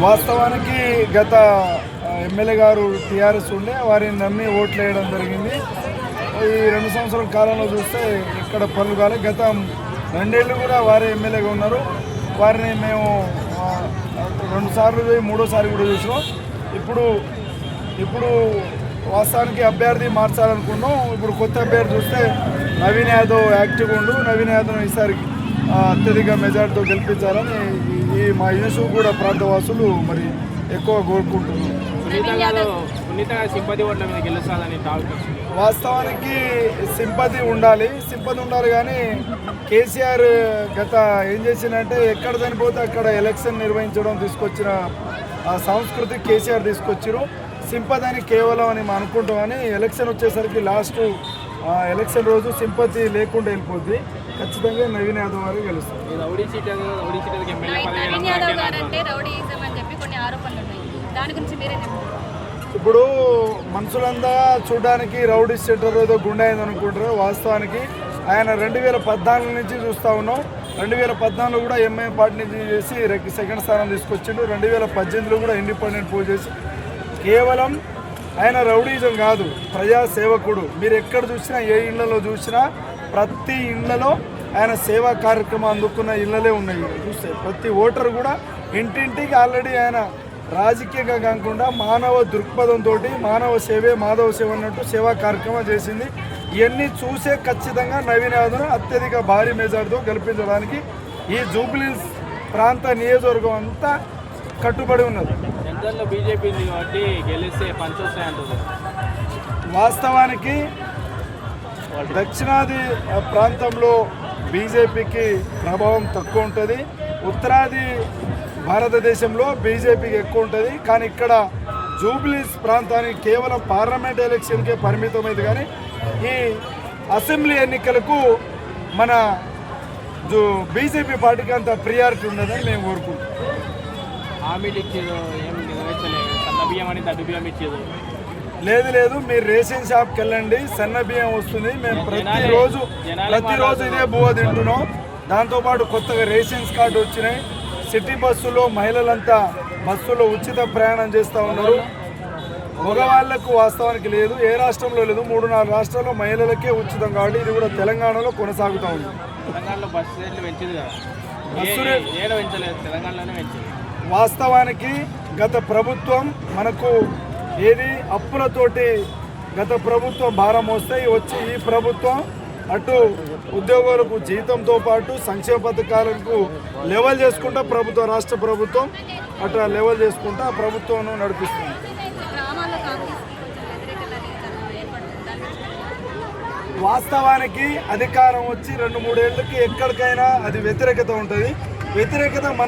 వాస్తవానికి గత ఎమ్మెల్యే గారు టీఆర్ఎస్ ఉండే వారిని నమ్మి ఓట్లు వేయడం జరిగింది. ఈ 2 సంవత్సరాల కాలంలో చూస్తే ఇక్కడ పనులు కాలే. గత 2 ఏళ్ళు కూడా వారే ఎమ్మెల్యేగా ఉన్నారు. వారిని మేము 2 సార్లు పోయి 3వ సారి కూడా చూసినాం. ఇప్పుడు వాస్తవానికి అభ్యర్థి మార్చాలనుకున్నాం. ఇప్పుడు కొత్త అభ్యర్థి చూస్తే నవీన్ యాదవ్ యాక్టివ్గా ఉండు. నవీన్ యాదవ్ ఈసారి అత్యధిక మెజార్టీతో గెలిపించాలని ఈ మా యూసు కూడా ప్రాంతవాసులు మరి ఎక్కువ కోరుకుంటున్నారు. వాస్తవానికి సింపతి ఉండాలి కానీ కేసీఆర్ గత ఏం చేసిందంటే ఎక్కడ చనిపోతే అక్కడ ఎలక్షన్ నిర్వహించడం తీసుకొచ్చిన ఆ సంస్కృతి కేసీఆర్ తీసుకొచ్చారు. సింపతి అని కేవలం అని మనం అనుకుంటాం కానీ ఎలక్షన్ వచ్చేసరికి లాస్ట్ ఎలక్షన్ రోజు సింపతి లేకుండా వెళ్ళిపోద్ది. ఖచ్చితంగా నవీన్ యాదవ్ గారు గెలుస్తారు. ఇప్పుడు మనుషులంతా చూడడానికి రౌడీ షీటర్ ఏదో గుండె అయింది అనుకుంటారు. వాస్తవానికి ఆయన 2014 నుంచి చూస్తూ ఉన్నాం. 2014 కూడా ఎంఐఎం పార్టీ నుంచి చేసి 2nd స్థానం తీసుకొచ్చిండు. 2018లో కూడా ఇండిపెండెంట్ పోల్ చేసి కేవలం ఆయన రౌడీజం కాదు, ప్రజాసేవకుడు. మీరు ఎక్కడ చూసినా ఏ ఇళ్లలో చూసినా ప్రతి ఇళ్లలో ఆయన సేవా కార్యక్రమం అందుకున్న ఇళ్ళలే ఉన్నాయి. చూస్తే ప్రతి ఓటరు కూడా ఇంటింటికి ఆల్రెడీ ఆయన రాజకీయంగా కాకుండా మానవ దృక్పథంతో మానవ సేవే మాధవ సేవ అన్నట్టు సేవా కార్యక్రమం చేసింది. ఇవన్నీ చూసే ఖచ్చితంగా నవీన్ యాదవ్ను అత్యధిక భారీ మెజార్టీతో గెలిపించడానికి ఈ జూబ్లీహిల్స్ ప్రాంత నియోజకవర్గం అంతా కట్టుబడి ఉన్నది. వాస్తవానికి దక్షిణాది ప్రాంతంలో బీజేపీకి ప్రభావం తక్కువ ఉంటుంది. ఉత్తరాది భారతదేశంలో బీజేపీకి ఎక్కువ ఉంటుంది. కానీ ఇక్కడ జూబ్లీహిల్స్ ప్రాంతానికి కేవలం పార్లమెంట్ ఎలక్షన్కే పరిమితమైంది. కానీ ఈ అసెంబ్లీ ఎన్నికలకు మన బీజేపీ పార్టీకి అంత ప్రియారిటీ ఉన్నదని మేము కోరుకుంటున్నాం. లేదు, మీరు రేషన్ షాప్కి వెళ్ళండి, సన్న బియ్యం వస్తుంది. మేము ప్రతిరోజు ఇదే బువ్వ తింటున్నాం. దాంతోపాటు కొత్తగా రేషన్స్ కార్డు వచ్చినాయి. సిటీ బస్సులో మహిళలంతా బస్సులో ఉచిత ప్రయాణం చేస్తూ ఉన్నారు. మగవాళ్లకు వాస్తవానికి లేదు, ఏ రాష్ట్రంలో లేదు. 3-4 రాష్ట్రాల్లో మహిళలకే ఉచితం కాబట్టి ఇది కూడా తెలంగాణలో కొనసాగుతూ ఉంది. వాస్తవానికి గత ప్రభుత్వం మనకు ఏది అప్పులతోటి గత ప్రభుత్వం భారం వస్తే వచ్చి ఈ ప్రభుత్వం అటు ఉద్యోగులకు జీతంతో పాటు సంక్షేమ పథకాలకు లెవెల్ చేసుకుంటా ప్రభుత్వం రాష్ట్ర ప్రభుత్వం అటు లెవెల్ చేసుకుంటా ప్రభుత్వం నడిపిస్తుంది. వాస్తవానికి అధికారం వచ్చి 2-3 ఏళ్ళకి ఎక్కడికైనా అది వ్యతిరేకత ఉంటుంది. వ్యతిరేకత మన